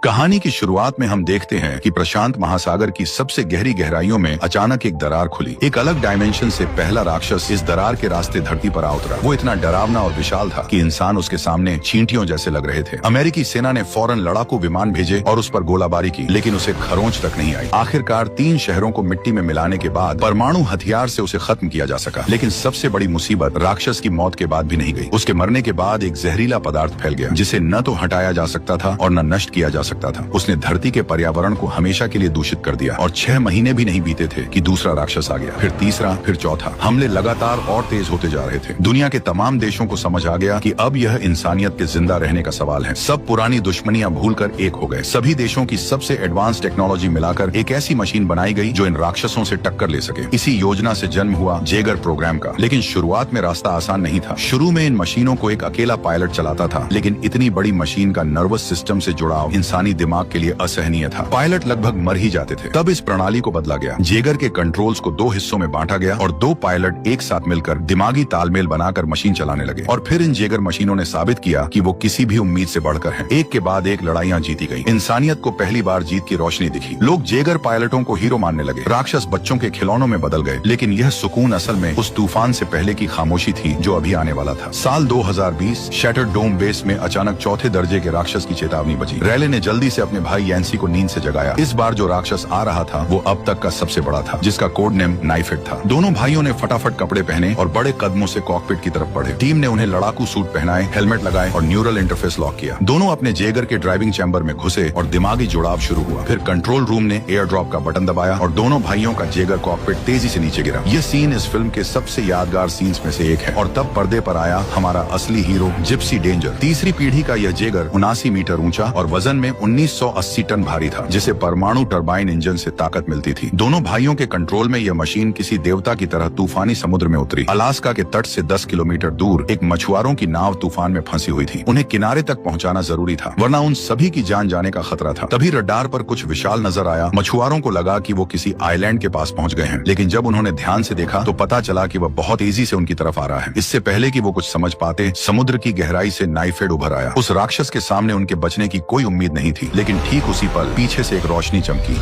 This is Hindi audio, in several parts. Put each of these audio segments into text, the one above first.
कहानी की शुरुआत में हम देखते हैं कि प्रशांत महासागर की सबसे गहरी गहराइयों में अचानक एक दरार खुली। एक अलग डायमेंशन से पहला राक्षस इस दरार के रास्ते धरती पर आ उतरा। वो इतना डरावना और विशाल था कि इंसान उसके सामने चींटियों जैसे लग रहे थे। अमेरिकी सेना ने फौरन लड़ाकू विमान भेजे और उस पर गोलाबारी की, लेकिन उसे खरोंच तक नहीं आई। आखिरकार 3 शहरों को मिट्टी में मिलाने के बाद परमाणु हथियार से उसे खत्म किया जा सका। लेकिन सबसे बड़ी मुसीबत राक्षस की मौत के बाद भी नहीं गई। उसके मरने के बाद एक जहरीला पदार्थ फैल गया, जिसे न तो हटाया जा सकता था और न नष्ट किया जा सकता था। उसने धरती के पर्यावरण को हमेशा के लिए दूषित कर दिया और 6 महीने भी नहीं बीते थे कि दूसरा राक्षस आ गया, फिर तीसरा, फिर चौथा। हमले लगातार और तेज होते जा रहे थे। दुनिया के तमाम देशों को समझ आ गया कि अब यह इंसानियत के जिंदा रहने का सवाल है। सब पुरानी दुश्मनियां भूलकर एक हो गए। सभी देशों की सबसे एडवांस टेक्नोलॉजी मिलाकर एक ऐसी मशीन बनाई गई जो इन राक्षसों से टक्कर ले सके। इसी योजना से जन्म हुआ जेगर प्रोग्राम का। लेकिन शुरुआत में रास्ता आसान नहीं था। शुरू में इन मशीनों को एक अकेला पायलट चलाता था, लेकिन इतनी बड़ी मशीन का नर्वस सिस्टम से जुड़ाव इंसानी दिमाग के लिए असहनीय था। पायलट लगभग मर ही जाते थे। तब इस प्रणाली को बदला गया। जेगर के कंट्रोल्स को 2 हिस्सों में बांटा गया और 2 पायलट एक साथ मिलकर दिमागी तालमेल बनाकर मशीन चलाने लगे। और फिर इन जेगर मशीनों ने साबित किया कि वो किसी भी उम्मीद से बढ़कर हैं। एक के बाद एक लड़ाइयां जीती गई। इंसानियत को पहली बार जीत की रोशनी दिखी। लोग जेगर पायलटों को हीरो मानने लगे। राक्षस बच्चों के खिलौनों में बदल गए। लेकिन यह सुकून असल में उस तूफान से पहले की खामोशी थी जो अभी आने वाला था। साल 2020 शैटर्ड डोम बेस में अचानक चौथे दर्जे के राक्षस की चेतावनी बजी। रैले ने जल्दी से अपने भाई यैंसी को नींद से जगाया। इस बार जो राक्षस आ रहा था वो अब तक का सबसे बड़ा था, जिसका कोड नेम नाइफ हेड था। दोनों भाइयों ने फटाफट कपड़े पहने और बड़े कदमों से कॉकपिट की तरफ बढ़े। टीम ने उन्हें लड़ाकू सूट पहनाए, हेलमेट लगाए और न्यूरल इंटरफेस लॉक किया। दोनों अपने जेगर के ड्राइविंग चैम्बर में घुसे और दिमागी जुड़ाव शुरू हुआ। फिर कंट्रोल रूम ने एयर ड्रॉप का बटन दबाया और दोनों भाइयों का जेगर कॉकपिट तेजी से नीचे गिरा। यह सीन इस फिल्म के सबसे यादगार सीन्स में से एक है। और तब पर्दे पर आया हमारा असली हीरो जिप्सी डेंजर। तीसरी पीढ़ी का यह जेगर 79 मीटर ऊंचा और वजन में 1980 टन भारी था, जिसे परमाणु टरबाइन इंजन से ताकत मिलती थी। दोनों भाइयों के कंट्रोल में यह मशीन किसी देवता की तरह तूफानी समुद्र में उतरी। अलास्का के तट से 10 किलोमीटर दूर एक मछुआरों की नाव तूफान में फंसी हुई थी। उन्हें किनारे तक पहुंचाना जरूरी था, वरना उन सभी की जान जाने का खतरा था। तभी रडार पर कुछ विशाल नजर आया। मछुआरों को लगा कि वो किसी आइलैंड के पास पहुंच गए हैं, लेकिन जब उन्होंने ध्यान से देखा तो पता चला कि वह बहुत तेजी से उनकी तरफ आ रहा है। इससे पहले कि वो कुछ समझ पाते, समुद्र की गहराई से नाइफ हेड उभर आया। उस राक्षस के सामने उनके बचने की कोई उम्मीद नहीं थी। लेकिन ठीक उसी पल पीछे से एक रोशनी चमकी।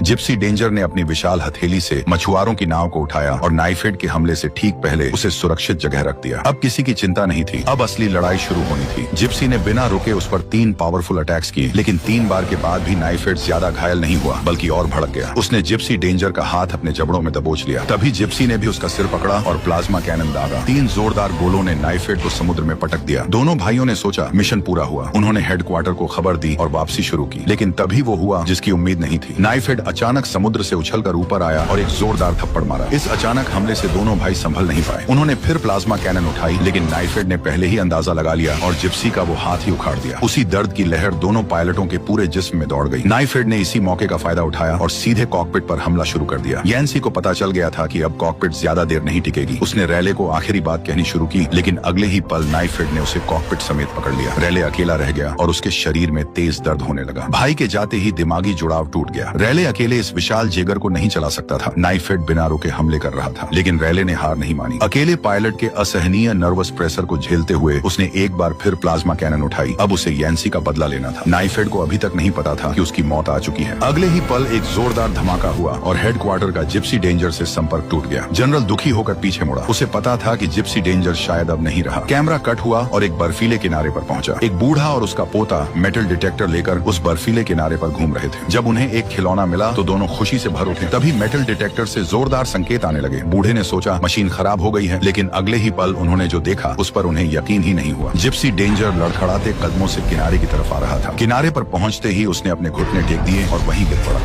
जिप्सी डेंजर ने अपनी विशाल हथेली से मछुआरों की नाव को उठाया और नाइफ हेड के हमले से ठीक पहले उसे सुरक्षित जगह रख दिया। अब किसी की चिंता नहीं थी। अब असली लड़ाई शुरू होनी थी। जिप्सी ने बिना रुके उस पर 3 पावरफुल अटैक्स किए, लेकिन 3 बार के बाद भी नाइफ हेड ज्यादा घायल नहीं हुआ, बल्कि और भड़क गया। उसने जिप्सी डेंजर का हाथ अपने जबड़ों में दबोच लिया। तभी जिप्सी ने भी उसका सिर पकड़ा और प्लाज्मा कैनन दागा। 3 जोरदार गोलों ने नाइफ हेड को समुद्र में पटक दिया। दोनों भाइयों ने सोचा मिशन पूरा हुआ। उन्होंने हेडक्वार्टर को खबर दी और वापसी शुरू की। लेकिन तभी वो हुआ जिसकी उम्मीद नहीं थी। नाइफ हेड अचानक समुद्र से उछलकर ऊपर आया और एक जोरदार थप्पड़ मारा। इस अचानक हमले से दोनों भाई संभल नहीं पाए। उन्होंने फिर प्लाज्मा कैनन उठाई, लेकिन नाइफ हेड ने पहले ही अंदाजा लगा लिया और जिप्सी का वो हाथ ही उखाड़ दिया। उसी दर्द की लहर दोनों पायलटों के पूरे जिस्म में दौड़ गई। नाइफ हेड ने इसी मौके का फायदा उठाया और सीधे कॉकपिट पर हमला शुरू कर दिया। यैंसी को पता चल गया था कि अब कॉकपिट ज्यादा देर नहीं टिकेगी। उसने रैले को आखिरी बात कहनी शुरू की, लेकिन अगले ही पल नाइफ हेड ने उसे कॉकपिट समेत पकड़ लिया। रैले अकेला रह गया और उसके शरीर में तेज दर्द होने लगा। भाई के जाते ही दिमागी जुड़ाव टूट गया। रैले अकेले इस विशाल जेगर को नहीं चला सकता था। नाइफ हेड बिना रुके हमले कर रहा था, लेकिन रैले ने हार नहीं मानी। अकेले पायलट के असहनीय नर्वस प्रेशर को झेलते हुए उसने एक बार फिर प्लाज्मा कैनन उठाई। अब उसे यैंसी का बदला लेना था। नाइफ हेड को अभी तक नहीं पता था कि उसकी मौत आ चुकी है। अगले ही पल एक जोरदार धमाका हुआ और हेडक्वार्टर का जिप्सी डेंजर से संपर्क टूट गया। जनरल दुखी होकर पीछे मुड़ा। उसे पता था कि जिप्सी डेंजर शायद अब नहीं रहा। कैमरा कट हुआ और एक बर्फीले किनारे पर पहुंचा। एक बूढ़ा और उसका पोता मेटल डिटेक्टर लेकर उस बर्फीले किनारे पर घूम रहे थे। जब उन्हें एक खिलौना मिला तो दोनों खुशी से भर उठे। तभी मेटल डिटेक्टर से जोरदार संकेत आने लगे। बूढ़े ने सोचा मशीन खराब हो गई है, लेकिन अगले ही पल उन्होंने जो देखा उस पर उन्हें यकीन ही नहीं हुआ। जिप्सी डेंजर लड़खड़ाते कदमों से किनारे की तरफ आ रहा था। किनारे पर पहुंचते ही उसने अपने घुटने टेक दिए और वहीं गिर पड़ा।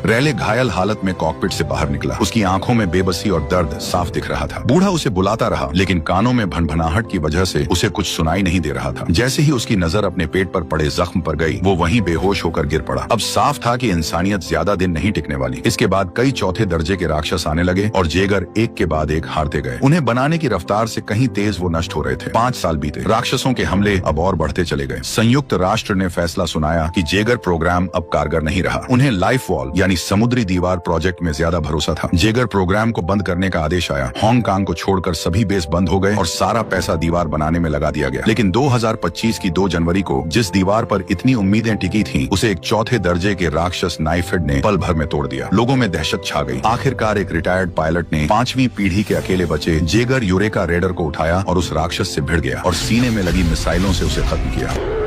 रैले घायल हालत में कॉकपिट से बाहर निकला। उसकी आंखों में बेबसी और दर्द साफ दिख रहा था। बूढ़ा उसे बुलाता रहा, लेकिन कानों में भनभनाहट की वजह से उसे कुछ सुनाई नहीं दे रहा था। जैसे ही उसकी नजर अपने पेट पर पड़े जख्म पर गई, वो वहीं बेहोश होकर गिर पड़ा। अब साफ था कि इंसानियत ज्यादा दिन नहीं टिकने वाली। इसके बाद कई चौथे दर्जे के राक्षस आने लगे और जेगर एक के बाद एक हारते गए। उन्हें बनाने की रफ्तार से कहीं तेज वो नष्ट हो रहे थे। 5 साल बीते। राक्षसों के हमले अब और बढ़ते चले गए। संयुक्त राष्ट्र ने फैसला सुनाया कि जेगर प्रोग्राम अब कारगर नहीं रहा। उन्हें लाइफ वॉल यानी यानी समुद्री दीवार प्रोजेक्ट में ज्यादा भरोसा था। जेगर प्रोग्राम को बंद करने का आदेश आया। हांगकांग को छोड़कर सभी बेस बंद हो गए और सारा पैसा दीवार बनाने में लगा दिया गया। लेकिन 2025 की 2 जनवरी को जिस दीवार पर इतनी उम्मीदें टिकी थीं, उसे एक चौथे दर्जे के राक्षस नाइफ हेड ने पल भर में तोड़ दिया। लोगों में दहशत छा गई। आखिरकार एक रिटायर्ड पायलट ने 5वीं पीढ़ी के अकेले बचे जेगर यूरेका रेडर को उठाया और उस राक्षस से भिड़ गया और सीने में लगी मिसाइलों से उसे खत्म किया।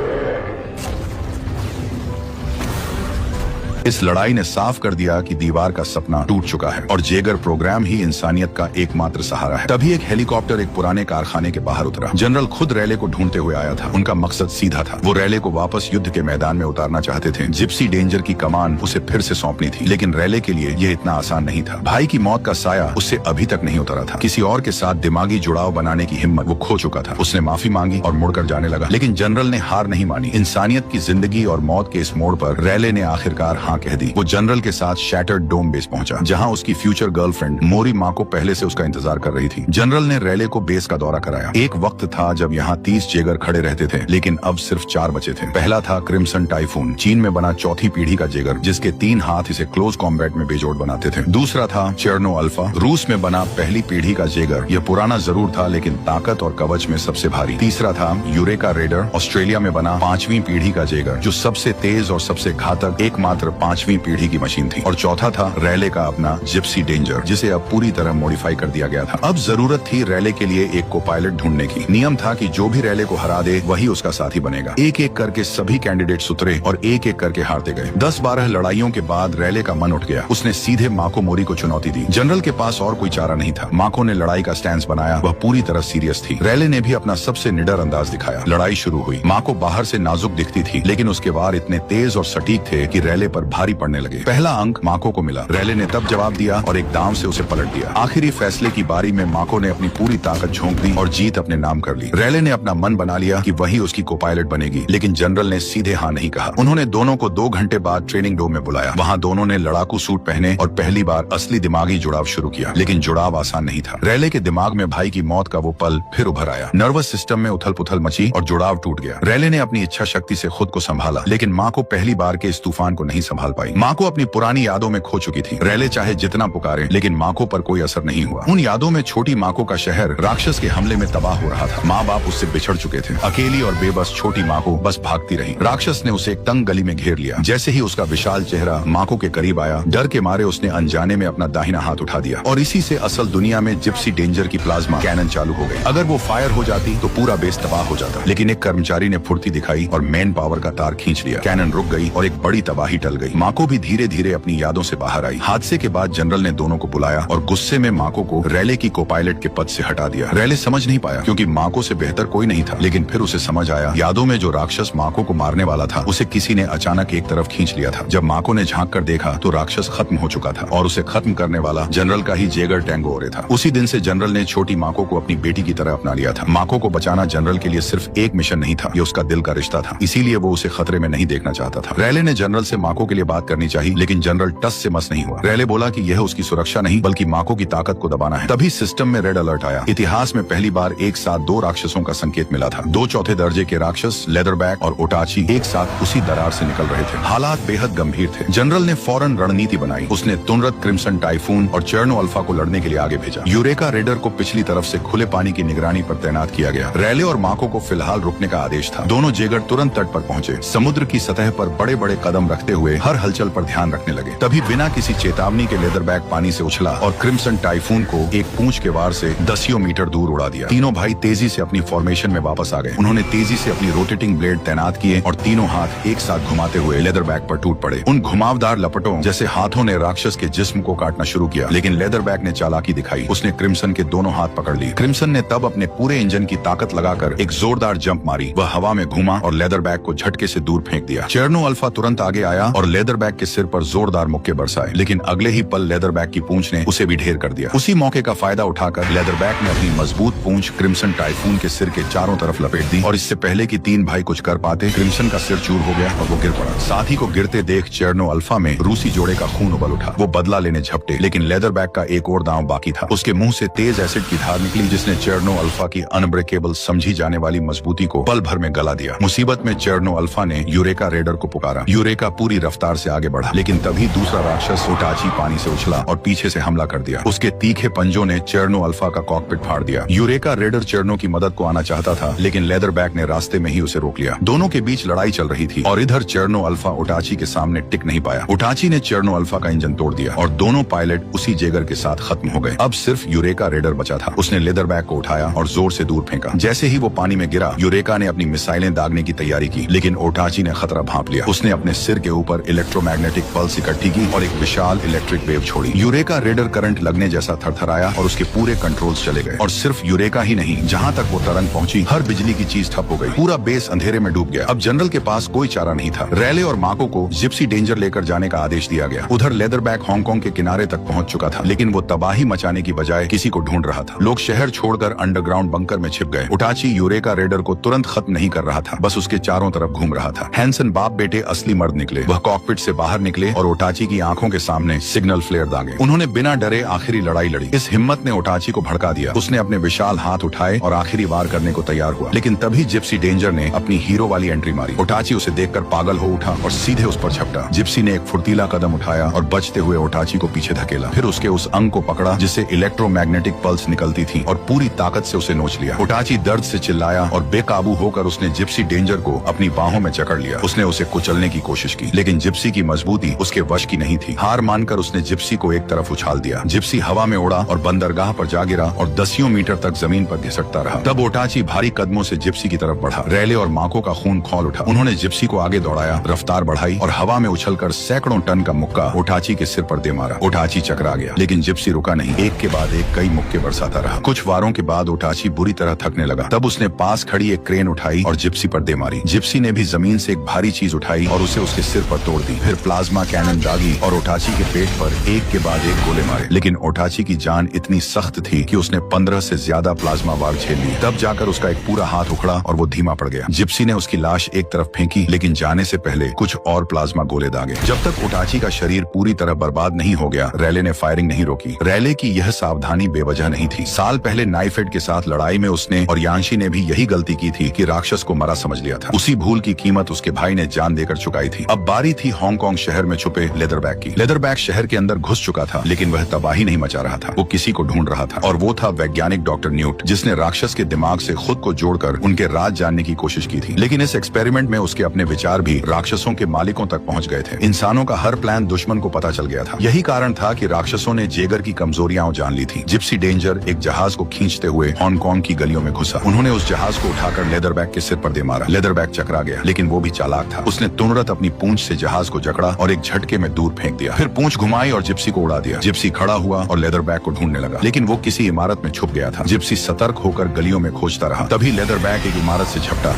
इस लड़ाई ने साफ कर दिया कि दीवार का सपना टूट चुका है और जेगर प्रोग्राम ही इंसानियत का एकमात्र सहारा है। तभी एक हेलीकॉप्टर एक पुराने कारखाने के बाहर उतरा। जनरल खुद रैले को ढूंढते हुए आया था। उनका मकसद सीधा था। वो रैले को वापस युद्ध के मैदान में उतारना चाहते थे। जिप्सी डेंजर की कमान उसे फिर से सौंपनी थी, लेकिन रैले के लिए यह इतना आसान नहीं था। भाई की मौत का साया उससे अभी तक नहीं उतरा था। किसी और के साथ दिमागी जुड़ाव बनाने की हिम्मत वो खो चुका था। उसने माफी मांगी और मुड़कर जाने लगा, लेकिन जनरल ने हार नहीं मानी। इंसानियत की जिंदगी और मौत के इस मोड़ पर रैले ने आखिरकार हाँ कह दी। वो जनरल के साथ शैटर्ड डोम बेस पहुंचा, जहां उसकी फ्यूचर गर्लफ्रेंड मोरी माँ को पहले से उसका इंतजार कर रही थी। जनरल ने रैले को बेस का दौरा कराया। एक वक्त था जब यहाँ 30 जेगर खड़े रहते थे, लेकिन अब सिर्फ 4 बचे थे। पहला था क्रिम्सन टाइफून, चीन में बना चौथी पीढ़ी का जेगर, जिसके 3 हाथ इसे क्लोज कॉम्बैट में बेजोड़ बनाते थे। दूसरा था चेर्नो अल्फा, रूस में बना पहली पीढ़ी का जेगर। यह पुराना जरूर था, लेकिन ताकत और कवच में सबसे भारी। तीसरा था यूरेका रेडर, ऑस्ट्रेलिया में बना 5वीं पीढ़ी का जेगर, जो सबसे तेज और सबसे घातक एकमात्र 5वीं पीढ़ी की मशीन थी। और चौथा था रैले का अपना जिप्सी डेंजर, जिसे अब पूरी तरह मॉडिफाई कर दिया गया था। अब जरूरत थी रैले के लिए एक को पायलट ढूंढने की। नियम था कि जो भी रैले को हरा दे वही उसका साथी बनेगा। एक एक करके सभी कैंडिडेट्स उतरे और एक एक करके हारते गए। 10-12 लड़ाइयों के बाद रैले का मन उठ गया। उसने सीधे माको मोरी को चुनौती दी। जनरल के पास और कोई चारा नहीं था। माको ने लड़ाई का स्टैंस बनाया। वह पूरी तरह सीरियस थी। रैले ने भी अपना सबसे निडर अंदाज दिखाया। लड़ाई शुरू हुई। माको बाहर से नाजुक दिखती थी, लेकिन उसके वार इतने तेज और सटीक थे कि रैले पर भारी पड़ने लगे। पहला अंक माको को मिला। रैले ने तब जवाब दिया और एक दांव से उसे पलट दिया। आखिरी फैसले की बारी में माको ने अपनी पूरी ताकत झोंक दी और जीत अपने नाम कर ली। रैले ने अपना मन बना लिया कि वही उसकी को पायलट बनेगी, लेकिन जनरल ने सीधे हाँ नहीं कहा। उन्होंने दोनों को 2 घंटे बाद ट्रेनिंग डोम में बुलाया। वहाँ दोनों ने लड़ाकू सूट पहने और पहली बार असली दिमागी जुड़ाव शुरू किया, लेकिन जुड़ाव आसान नहीं था। रैले के दिमाग में भाई की मौत का वो पल फिर उभर आया। नर्वस सिस्टम में उथल पुथल मची और जुड़ाव टूट गया। रैले ने अपनी इच्छा शक्ति से खुद को संभाला, लेकिन माँ को पहली बार के इस तूफान को नहीं संभाल पाई। माँ को अपनी पुरानी यादों में खो चुकी थी। रैले चाहे जितना पुकारे, लेकिन माको पर कोई असर नहीं हुआ। उन यादों में छोटी माको का शहर राक्षस के हमले में तबाह हो रहा था। माँ बाप उससे बिछड़ चुके थे। अकेली और बेबस छोटी माको बस भागती रही। राक्षस ने उसे एक तंग गली में घेर लिया। जैसे ही उसका विशाल चेहरा माको के करीब आया, डर के मारे उसने अनजाने में अपना दाहिना हाथ उठा दिया और इसी से असल दुनिया में जिप्सी डेंजर की प्लाज्मा कैनन चालू हो गई। अगर वो फायर हो जाती तो पूरा बेस तबाह हो जाता, लेकिन एक कर्मचारी ने फुर्ती दिखाई और मैन पावर का तार खींच लिया। कैनन रुक गई और एक बड़ी तबाही टल गई। माको भी धीरे धीरे अपनी यादों से बाहर आई। हादसे के बाद जनरल ने दोनों को बुलाया और गुस्से में माको को रैले की को पायलट के पद से हटा दिया। रैले समझ नहीं पाया, क्योंकि माको से बेहतर कोई नहीं था, लेकिन फिर उसे समझ आया यादों में जो राक्षस माको को मारने वाला था, उसे किसी ने अचानक एक तरफ खींच लिया था। जब माको ने झांक कर देखा तो राक्षस खत्म हो चुका था और उसे खत्म करने वाला जनरल का ही जेगर टैंगोरे था। उसी दिन से जनरल ने छोटी माको को अपनी बेटी की तरह अपना लिया था। माको को बचाना जनरल के लिए सिर्फ एक मिशन नहीं था, ये उसका दिल का रिश्ता था। इसीलिए वो उसे खतरे में नहीं देखना चाहता था। रैले ने जनरल से माको के लिए बात करनी चाहिए, लेकिन जनरल टस से मस नहीं हुआ। रैले बोला कि यह उसकी सुरक्षा नहीं, बल्कि माको की ताकत को दबाना है। तभी सिस्टम में रेड अलर्ट आया। इतिहास में पहली बार एक साथ 2 राक्षसों का संकेत मिला था। 2 चौथे दर्जे के राक्षस लेदरबैक और ओटाची एक साथ उसी दरार से निकल रहे थे। हालात बेहद गंभीर थे। जनरल ने फौरन रणनीति बनाई। उसने तुनरत क्रिम्सन टाइफून और चेर्नो अल्फा को लड़ने के लिए आगे भेजा। यूरेका रेडर को पिछली तरफ से खुले पानी की निगरानी पर तैनात किया गया। रैले और माको को फिलहाल रुकने का आदेश था। दोनों जेगर तुरंत तट पर पहुंचे। समुद्र की सतह पर बड़े बड़े कदम रखते हुए हर हलचल पर ध्यान रखने लगे। तभी बिना किसी चेतावनी के लेदरबैक पानी से उछला और क्रिम्सन टाइफून को एक पूंछ के वार से 10 मीटर दूर उड़ा दिया। तीनों भाई तेजी से अपनी फॉर्मेशन में वापस आ गए। उन्होंने तेजी से अपनी रोटेटिंग ब्लेड तैनात किए और तीनों हाथ एक साथ घुमाते हुए लेदरबैक पर टूट पड़े। उन घुमावदार लपटों जैसे हाथों ने राक्षस के जिस्म को काटना शुरू किया, लेकिन लेदरबैक ने चालाकी दिखाई। उसने क्रिम्सन के दोनों हाथ पकड़ लिए। क्रिम्सन ने तब अपने पूरे इंजन की ताकत लगाकर एक जोरदार जंप मारी। वह हवा में घूमा और लेदरबैक को झटके से दूर फेंक दिया। चेर्नो अल्फा तुरंत आगे आया और लेदरबैक के सिर पर जोरदार मुक्के बरसाए, लेकिन अगले ही पल लेदरबैक की पूंछ ने उसे भी ढेर कर दिया। उसी मौके का फायदा उठाकर लेदरबैक ने अपनी मजबूत पूंछ क्रिम्सन टाइफून के सिर के चारों तरफ लपेट दी और इससे पहले कि 3 भाई कुछ कर पाते, क्रिम्सन का सिर चूर हो गया और वो गिर पड़ा। साथी को गिरते देख चेर्नो अल्फा में रूसी जोड़े का खून उबल उठा। वो बदला लेने झपटे, लेकिन लेदरबैक का एक और दांव बाकी था। उसके मुंह से तेज एसिड की धार निकली, जिसने चेर्नो अल्फा की अनब्रेकेबल समझी जाने वाली मजबूती को पल भर में गला दिया। मुसीबत में चेर्नो अल्फा ने यूरेका रेडर को पुकारा। यूरेका पूरी रफ्तार रफ्तार से आगे बढ़ा, लेकिन तभी दूसरा राक्षस ओटाची पानी से उछला और पीछे से हमला कर दिया। उसके तीखे पंजों ने चेर्नो अल्फा का कॉकपिट फाड़ दिया। यूरेका रेडर चेर्नो की मदद को आना चाहता था, लेकिन लेदरबैक ने रास्ते में ही उसे रोक लिया। दोनों के बीच लड़ाई चल रही थी और इधर चेर्नो अल्फा ओटाची के सामने टिक नहीं पाया। ओटाची ने चेर्नो अल्फा का इंजन तोड़ दिया और दोनों पायलट उसी जेगर के साथ खत्म हो गए। अब सिर्फ यूरेका रेडर बचा था। उसने लेदरबैक को उठाया और जोर से दूर फेंका। जैसे ही वो पानी में गिरा, यूरेका ने अपनी मिसाइलें दागने की तैयारी की, लेकिन ओटाची ने खतरा भांप लिया। उसने अपने सिर के ऊपर इलेक्ट्रोमैग्नेटिक पल्स इकट्ठी की और एक विशाल इलेक्ट्रिक वेव छोड़ी। यूरेका रेडर करंट लगने जैसा थरथराया और उसके पूरे कंट्रोल्स चले गए। और सिर्फ यूरेका ही नहीं, जहाँ तक वो तरंग पहुंची, हर बिजली की चीज ठप हो गई। पूरा बेस अंधेरे में डूब गया। अब जनरल के पास कोई चारा नहीं था। रैले और माको को जिप्सी डेंजर लेकर जाने का आदेश दिया गया। उधर लेदरबैक हांगकांग के किनारे तक पहुंच चुका था, लेकिन वो तबाही मचाने की बजाय किसी को ढूंढ रहा था। लोग शहर छोड़कर अंडरग्राउंड बंकर में छिप गए। ओटाची यूरेका रेडर को तुरंत खत्म नहीं कर रहा था, बस उसके चारों तरफ घूम रहा था। हैंसन बाप बेटे असली मर्द निकले। वह कॉकपिट से बाहर निकले और ओटाची की आंखों के सामने सिग्नल फ्लेयर दागे। उन्होंने बिना डरे आखिरी लड़ाई लड़ी। इस हिम्मत ने ओटाची को भड़का दिया। उसने अपने विशाल हाथ उठाए और आखिरी वार करने को तैयार हुआ, लेकिन तभी जिप्सी डेंजर ने अपनी हीरो वाली एंट्री मारी। ओटाची उसे देखकर पागल हो उठा और सीधे उस पर झपटा। जिप्सी ने एक फुर्तीला कदम उठाया और बचते हुए ओटाची को पीछे धकेला। फिर उसके उस अंग को पकड़ा जिससे इलेक्ट्रोमैग्नेटिक पल्स निकलती थी और पूरी ताकत से उसे नोच लिया। ओटाची दर्द से चिल्लाया और बेकाबू होकर उसने जिप्सी डेंजर को अपनी बाहों में जकड़ लिया। उसने उसे कुचलने की कोशिश की, लेकिन जिप्सी की मजबूती उसके वश की नहीं थी। हार मानकर उसने जिप्सी को एक तरफ उछाल दिया। जिप्सी हवा में उड़ा और बंदरगाह पर जा गिरा और दसियों मीटर तक जमीन पर घिसटता रहा। तब ओटाची भारी कदमों से जिप्सी की तरफ बढ़ा। रैले और माको का खून खौल उठा। उन्होंने जिप्सी को आगे दौड़ाया, रफ्तार बढ़ाई और हवा में उछलकर सैकड़ों टन का मुक्का ओटाची के सिर पर दे मारा। ओटाची चकरा गया, लेकिन जिप्सी रुका नहीं। एक के बाद एक कई मुक्के बरसाता रहा। कुछ वारों के बाद ओटाची बुरी तरह थकने लगा। तब उसने पास खड़ी एक क्रेन उठाई और जिप्सी पर दे मारी। जिप्सी ने भी जमीन से एक भारी चीज उठाई और उसे उसके सिर पर तोड़ दी। फिर प्लाज्मा कैनन दागी और ओटाची के पेट पर एक के बाद एक गोले मारे, लेकिन ओटाची की जान इतनी सख्त थी कि उसने 15 से ज्यादा प्लाज्मा वार झेल लिए। तब जाकर उसका एक पूरा हाथ उखड़ा और वो धीमा पड़ गया। जिप्सी ने उसकी लाश एक तरफ फेंकी, लेकिन जाने से पहले कुछ और प्लाज्मा गोले दागे। जब तक ओटाची का शरीर पूरी तरह बर्बाद नहीं हो गया, रैले ने फायरिंग नहीं रोकी। रैले की यह सावधानी बेवजह नहीं थी। साल पहले नाइफेड के साथ लड़ाई में उसने और यांशी ने भी यही गलती की थी कि राक्षस को मरा समझ लिया था। उसी भूल की कीमत उसके भाई ने जान देकर चुकाई थी। अब बारी थी हांगकांग शहर में छुपे लेदरबैक की। लेदरबैक शहर के अंदर घुस चुका था, लेकिन वह तबाही नहीं मचा रहा था। वो किसी को ढूंढ रहा था, और वो था वैज्ञानिक डॉक्टर न्यूट, जिसने राक्षस के दिमाग से खुद को जोड़कर उनके राज जानने की कोशिश की थी। लेकिन इस एक्सपेरिमेंट में उसके अपने विचार भी राक्षसों के मालिकों तक पहुंच गए थे। इंसानों का हर प्लान दुश्मन को पता चल गया था। यही कारण था कि राक्षसों ने जेगर की कमजोरियां जान ली थी। जिप्सी डेंजर एक जहाज को खींचते हुए हांगकांग की गलियों में घुसा। उन्होंने उस जहाज को उठाकर लेदरबैक के सिर पर दे मारा। लेदरबैक चकरा गया, लेकिन वो भी चालाक था। उसने तुरंत अपनी पूंछ से जहाज को जकड़ा और एक झटके में दूर फेंक दिया। फिर पूंछ घुमाई और जिप्सी को उड़ा दिया। जिप्सी खड़ा हुआ और लेदरबैक को ढूंढने लगा, लेकिन वो किसी इमारत में छुप गया था। जिप्सी सतर्क होकर गलियों में खोजता रहा। तभी लेदरबैक एक इमारत से झपटा।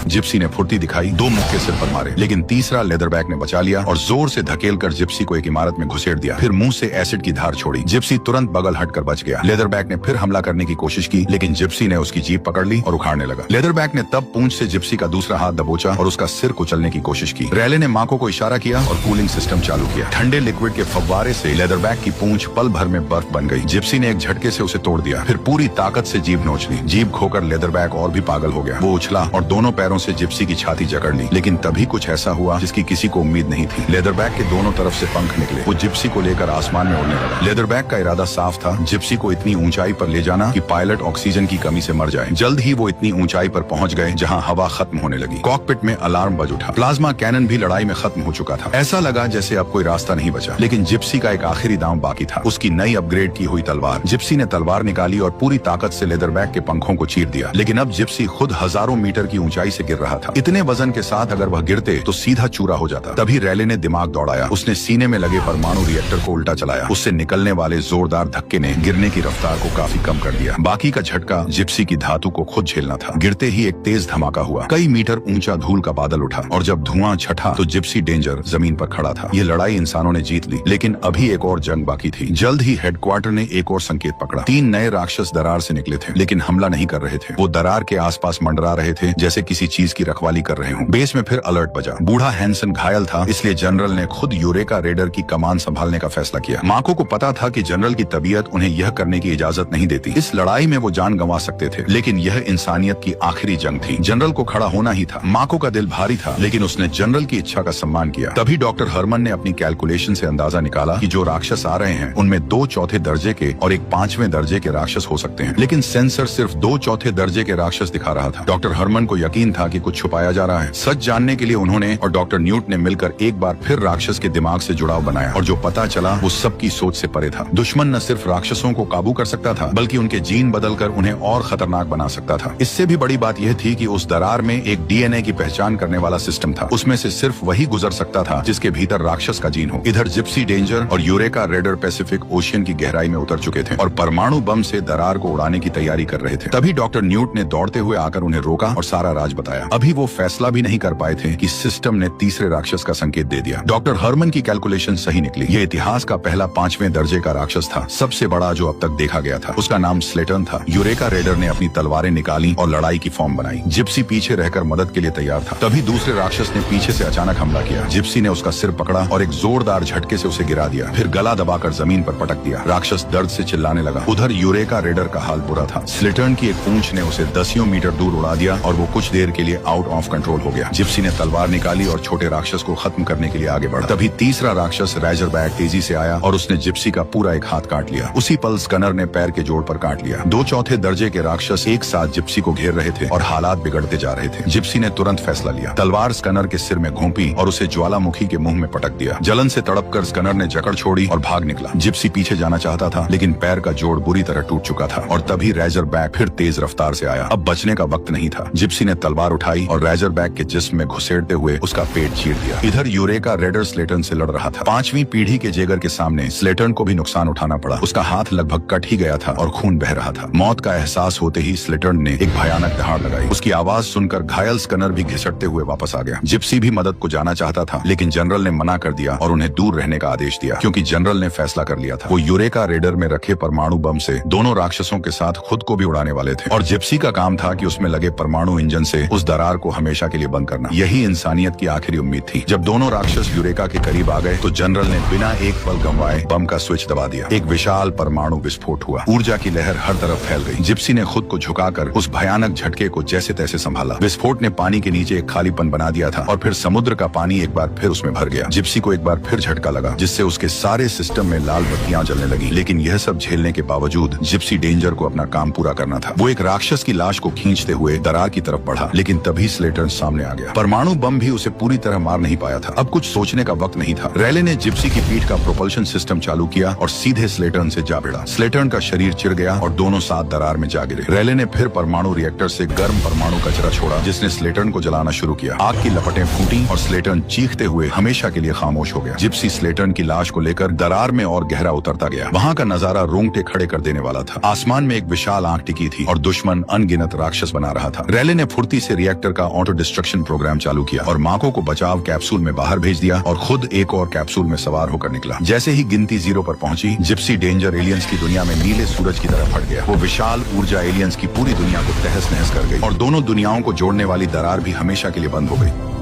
जिप्सी ने फुर्ती दिखाई, 2 मुक्के सिर पर मारे, लेकिन तीसरा लेदरबैक ने बचा लिया और जोर से धकेलकर जिप्सी को एक इमारत में घुसेड़ दिया। फिर मुंह से एसिड की धार छोड़ी। जिप्सी तुरंत बगल हटकर बच गया। लेदरबैक ने फिर हमला करने की कोशिश की, लेकिन जिप्सी ने उसकी जीभ पकड़ ली और उखाड़ने लगा। लेदरबैक ने तब पूंछ से जिप्सी का दूसरा हाथ दबोचा और उसका सिर कुचलने की कोशिश की। रैले ने माको को इशारा किया और कूलिंग सिस्टम चालू किया। ठंडे लिक्विड के फव्वारे से लेदरबैक की पूंछ पल भर में बर्फ बन गई। जिप्सी ने एक झटके से उसे तोड़ दिया। फिर पूरी ताकत से जीभ नोच ली। जीभ खोकर लेदरबैक और भी पागल हो गया। वो उछला और दोनों पैरों से जिप्सी की छाती जकड़ ली, लेकिन तभी कुछ ऐसा हुआ जिसकी किसी को उम्मीद नहीं थी। लेदरबैक के दोनों तरफ से पंख निकले। वो जिप्सी को लेकर आसमान में उड़ने लगा। लेदरबैक का इरादा साफ था, जिप्सी को इतनी ऊंचाई पर ले जाना कि पायलट ऑक्सीजन की कमी से मर जाए। जल्द ही वो इतनी ऊंचाई पर पहुंच गए जहां हवा खत्म होने लगी। कॉकपिट में अलार्म बज उठा। प्लाज्मा कैनन भी लड़ाई में खत्म हो चुका था। ऐसा लगा जैसे अब कोई रास्ता नहीं बचा, लेकिन जिप्सी का एक आखिरी दांव बाकी था। उसकी नई अपग्रेड की हुई तलवार। जिप्सी ने तलवार निकाली और पूरी ताकत से लेदरबैक के पंखों को चीर दिया, लेकिन अब जिप्सी खुद हजारों मीटर की ऊंचाई से गिर रहा था। इतने वजन के साथ अगर वह गिरते तो सीधा चूरा हो जाता। तभी रैले ने दिमाग दौड़ाया। उसने सीने में लगे परमाणु रिएक्टर को उल्टा चलाया। उससे निकलने वाले जोरदार धक्के ने गिरने की रफ्तार को काफी कम कर दिया। बाकी का झटका जिप्सी की धातु को खुद झेलना था। गिरते ही एक तेज धमाका हुआ। कई मीटर ऊंचा धूल का बादल उठा और जब धुआं छठा तो जिप्सी डेंजर जमीन पर खड़ा था। ये लड़ाई इंसानों ने जीत ली, लेकिन अभी एक और जंग बाकी थी। जल्द ही हेडक्वार्टर ने एक और संकेत पकड़ा। 3 नए राक्षस दरार से निकले थे, लेकिन हमला नहीं कर रहे थे। वो दरार के आसपास मंडरा रहे थे जैसे किसी किसी चीज की रखवाली कर रहे हों। बेस में फिर अलर्ट बजा। बूढ़ा हैंसन घायल था, इसलिए जनरल ने खुद यूरेका रेडर की कमान संभालने का फैसला किया। माको को पता था कि जनरल की तबीयत उन्हें यह करने की इजाजत नहीं देती। इस लड़ाई में वो जान गंवा सकते थे, लेकिन यह इंसानियत की आखिरी जंग थी। जनरल को खड़ा होना ही था। माको का दिल भारी था, लेकिन उसने जनरल की इच्छा का सम्मान किया। तभी डॉक्टर हरमन ने अपनी कैलकुलेशन से अंदाजा निकाला कि जो राक्षस आ रहे हैं उनमें 2 चौथे दर्जे के और 1 5वें दर्जे के राक्षस हो सकते हैं, लेकिन सेंसर सिर्फ 2 चौथे दर्जे के राक्षस दिखा रहा था। डॉक्टर हरमन को यकीन था कि कुछ छुपाया जा रहा है। सच जानने के लिए उन्होंने और डॉक्टर न्यूट ने मिलकर एक बार फिर राक्षस के दिमाग से जुड़ाव बनाया, और जो पता चला वो सबकी सोच से परे था। दुश्मन न सिर्फ राक्षसों को काबू कर सकता था, बल्कि उनके जीन बदलकर उन्हें और खतरनाक बना सकता था। इससे भी बड़ी बात यह थी कि उस दरार में एक डीएनए की पहचान करने वाला सिस्टम था। उसमें से सिर्फ वही गुजर सकता था जिसके भीतर राक्षस का जीन हो। इधर जिप्सी डेंजर और यूरेका रेडर पैसिफिक ओशियन की गहराई में उतर चुके थे और परमाणु बम से दरार को उड़ाने की तैयारी कर रहे थे। तभी डॉक्टर न्यूट ने दौड़ते हुए आकर उन्हें रोका और सारा राज बताया। अभी वो फैसला भी नहीं कर पाए थे कि सिस्टम ने तीसरे राक्षस का संकेत दे दिया। डॉक्टर हरमन की कैलकुलेशन सही निकली। ये इतिहास का पहला 5वें दर्जे का राक्षस था, सबसे बड़ा जो अब तक देखा गया था। उसका नाम स्लेटन था। यूरेका रेडर ने अपनी तलवारें निकाली और लड़ाई की फॉर्म बनाई। जिप्सी पीछे रहकर मदद के लिए तैयार था। तभी दूसरे राक्षस ने पीछे से अचानक हमला किया। जिप्सी ने उसका सिर पकड़ा और एक जोरदार झटके से उसे गिरा दिया, फिर गला दबाकर जमीन पर पटक दिया। राक्षस दर्द से चिल्लाने लगा। उधर यूरेका रेडर का हाल बुरा था। स्लेटर्न की एक पूंछ ने उसे दसियों मीटर दूर उड़ा दिया और वो कुछ देर के लिए आउट ऑफ कंट्रोल हो गया। जिप्सी ने तलवार निकाली और छोटे राक्षस को खत्म करने के लिए आगे बढ़ा। तभी तीसरा राक्षस रैजरबैक तेजी से आया और उसने जिप्सी का पूरा एक हाथ काट लिया। उसी पल स्कनर ने पैर के जोड़ पर काट लिया। 2 चौथे दर्जे के राक्षस एक साथ जिप्सी को घेर रहे थे और हालात बिगड़ते जा रहे थे। जिप्सी ने तुरंत फैसला लिया। तलवार स्कनर के सिर में घोंपी और उसे ज्वालामुखी के मुंह में पटक दिया। जलन से तड़पकर स्कनर ने जकड़ छोड़ी और भाग निकला। जिप्सी पीछे जाना चाहता था, लेकिन पैर का जोड़ बुरी तरह टूट चुका था। और तभी रैजरबैक फिर तेज रफ्तार से आया। अब बचने का वक्त नहीं था। जिप्सी ने तलवार उठाई और रैजरबैक के जिस्म में घुसेड़ते हुए उसका पेट चीर दिया। इधर यूरेका रेडर स्लेटन से लड़ रहा था। 5वीं पीढ़ी के जेगर के सामने स्लेटन को भी नुकसान उठाना पड़ा। उसका हाथ लगभग कट ही गया था और खून बह रहा था। मौत का एहसास होते ही स्लेटन ने एक भयानक दहाड़ लगाई। उसकी आवाज सुनकर घायल स्कनर भी घिसटते हुए वापस आ गया। जिप्सी भी मदद को जाना चाहता था, लेकिन जनरल ने मना कर दिया और उन्हें दूर रहने का आदेश दिया, क्योंकि जनरल ने फैसला कर लिया था। वो यूरेका रेडर में रखे परमाणु बम से दोनों राक्षसों के साथ खुद को भी उड़ाने वाले थे, और जिप्सी का काम था कि उसमें लगे परमाणु इंजन से उस दरार को हमेशा के लिए बंद करना। यही इंसानियत की आखिरी उम्मीद थी। जब दोनों राक्षस यूरेका के करीब आ गए तो जनरल ने बिना एक पल गंवाए बम का स्विच दबा दिया। एक विशाल परमाणु विस्फोट हुआ। ऊर्जा की लहर हर तरफ फैल गई। जिप्सी ने खुद को झुकाकर उस भयानक झटके को जैसे तैसे संभाला। विस्फोट ने पानी के नीचे एक खालीपन बना दिया था और फिर समुद्र का पानी एक बार फिर उसमें भर गया। जिप्सी को एक बार फिर झटका लगा, जिससे उसके सारे सिस्टम में लाल बत्तियां जलने लगी। लेकिन यह सब झेलने के बावजूद जिप्सी डेंजर को अपना काम पूरा करना था। वो एक राक्षस की लाश को खींचते हुए दरार की तरफ बढ़ा, लेकिन तभी स्लेटन सामने आ गया। परमाणु बम भी उसे पूरी तरह मार नहीं पाया था। अब कुछ सोचने का वक्त नहीं था। रैले ने जिप्सी की पीठ का प्रोपल्शन सिस्टम चालू किया और सीधे स्लेटन से जा भिड़ा। स्लेटन का शरीर चिर गया और दोनों साथ दरार में जा गिरे। रैले ने फिर परमाणु रिएक्टर से गर्म परमाणु कचरा छोड़ा, जिसने स्लेटन को जलाना शुरू किया। आग की लपटें फूटी और स्लेटन चीखते हुए हमेशा के लिए खामोश हो गया। जिप्सी स्लेटन की लाश को लेकर दरार में और गहरा उतरता गया। वहाँ का नजारा रोंगटे खड़े कर देने वाला था। आसमान में एक विशाल आंख टिकी थी और दुश्मन अनगिनत राक्षस बना रहा था। रैले ने फुर्ती से रिएक्टर का ऑटो डिस्ट्रक्शन प्रोग्राम चालू किया और माको को बचाव कैप्सूल में बाहर भेज दिया और खुद एक और कैप्सूल में सवार होकर निकला। जैसे ही गिनती 0 पर पहुंची, जिप्सी डेंजर एलियंस की दुनिया में नीले सूरज की तरफ हट गया। वो विशाल ऊर्जा एलियंस की पूरी दुनिया को तहस नहस कर गई और दोनों दुनियाओं को जोड़ने वाली दरार भी हमेशा के लिए बंद हो गई।